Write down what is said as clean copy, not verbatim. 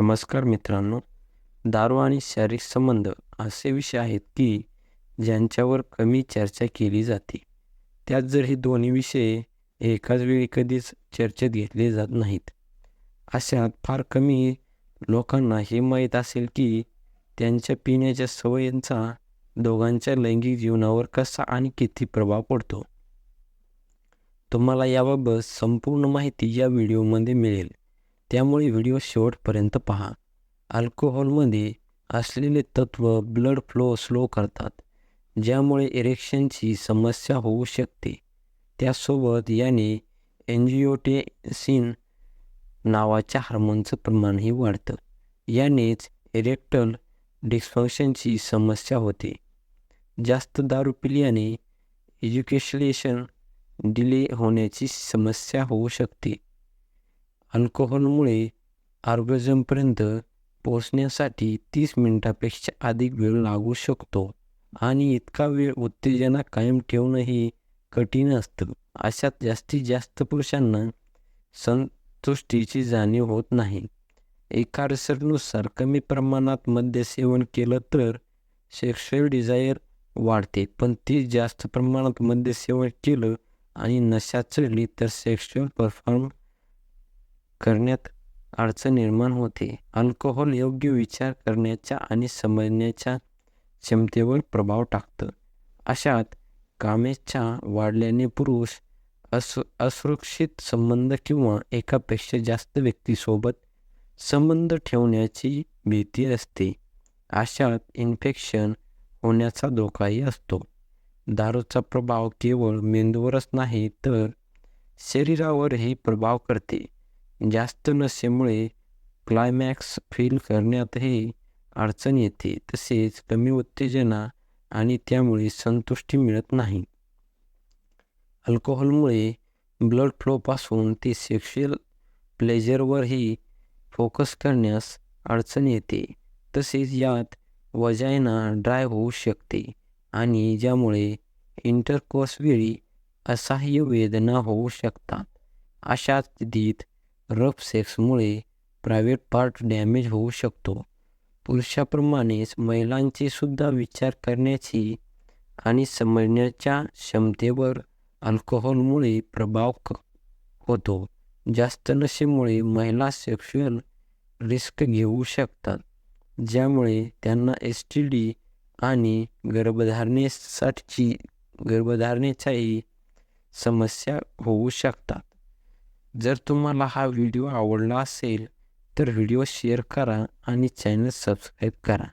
नमस्कार मित्रांनो. दारू आणि शारीरिक संबंध असे विषय आहेत की ज्यांच्यावर कमी चर्चा केली जाते. त्यात जर हे दोन्ही विषय एकाच वेळी कधीच चर्चेत घेतले जात नाहीत. अशात फार कमी लोकांना हे माहीत असेल की त्यांच्या पिण्याच्या सवयींचा दोघांच्या लैंगिक जीवनावर कसा आणि किती प्रभाव पडतो. तुम्हाला याबाबत संपूर्ण माहिती या व्हिडिओमध्ये मिळेल, त्यामुळे व्हिडिओ शेवटपर्यंत पहा. अल्कोहोलमध्ये असलेले तत्व ब्लड फ्लो स्लो करतात, ज्यामुळे इरेक्शनची समस्या होऊ शकते. त्यासोबत याने एंजिओटेन्सिन नावाच्या हार्मोनचं प्रमाणही वाढतं. यानेच इरेक्टल डिस्फंक्शनची समस्या होते. जास्त दारू पिल्याने एज्युकेशन डिले होण्याची समस्या होऊ शकते. अल्कोहोलमुळे ऑर्गझमपर्यंत पोहोचण्यासाठी 30 मिनिटांपेक्षा अधिक वेळ लागू शकतो आणि इतका वेळ उत्तेजना कायम ठेवणंही कठीण असतं. अशात जास्तीत जास्त पुरुषांना संतुष्टीची जाणीव होत नाही. एका रिसर्चनुसार कमी प्रमाणात मद्य सेवन केलं तर सेक्शुअल डिझायर वाढते, पण ते जास्त प्रमाणात मद्य सेवन केलं आणि नशा चढली तर सेक्शुअल परफॉर्म करण्यात अडचण निर्माण होते. अल्कोहोल योग्य विचार करण्याच्या आणि समजण्याच्या क्षमतेवर प्रभाव टाकतं. अशात कामेच्छा वाढल्याने पुरुष असुरक्षित संबंध किंवा एकापेक्षा जास्त व्यक्तीसोबत संबंध ठेवण्याची भीती असते. अशात इन्फेक्शन होण्याचा धोकाही असतो. दारूचा प्रभाव केवळ मेंदूवरच नाही तर शरीरावरही प्रभाव करते. जास्त नशेमुळे क्लायमॅक्स फील करण्यातही अडचण येते, तसेच कमी उत्तेजना आणि त्यामुळे संतुष्टी मिळत नाही. अल्कोहोलमुळे ब्लड फ्लोपासून ते सेक्शुअल प्लेजरवरही फोकस करण्यास अडचण येते. तसेच यात वजायना ड्राय होऊ शकते आणि ज्यामुळे इंटरकोर्सवेळी असह्य वेदना होऊ शकतात. अशा स्थितीत रफ सेक्समुळे प्रायव्हेट पार्ट डॅमेज होऊ शकतो. पुरुषाप्रमाणेच महिलांची सुद्धा विचार करण्याची आणि समजण्याच्या क्षमतेवर अल्कोहोलमुळे प्रभाव होतो. जास्त नशेमुळे महिला सेक्शुअल रिस्क घेऊ शकतात, ज्यामुळे त्यांना STD आणि गर्भधारणेच्याही समस्या होऊ शकतात. जर तुम्हाला हा व्हिडिओ आवडला असेल तर व्हिडिओ शेअर करा आणि चॅनल सबस्क्राईब करा.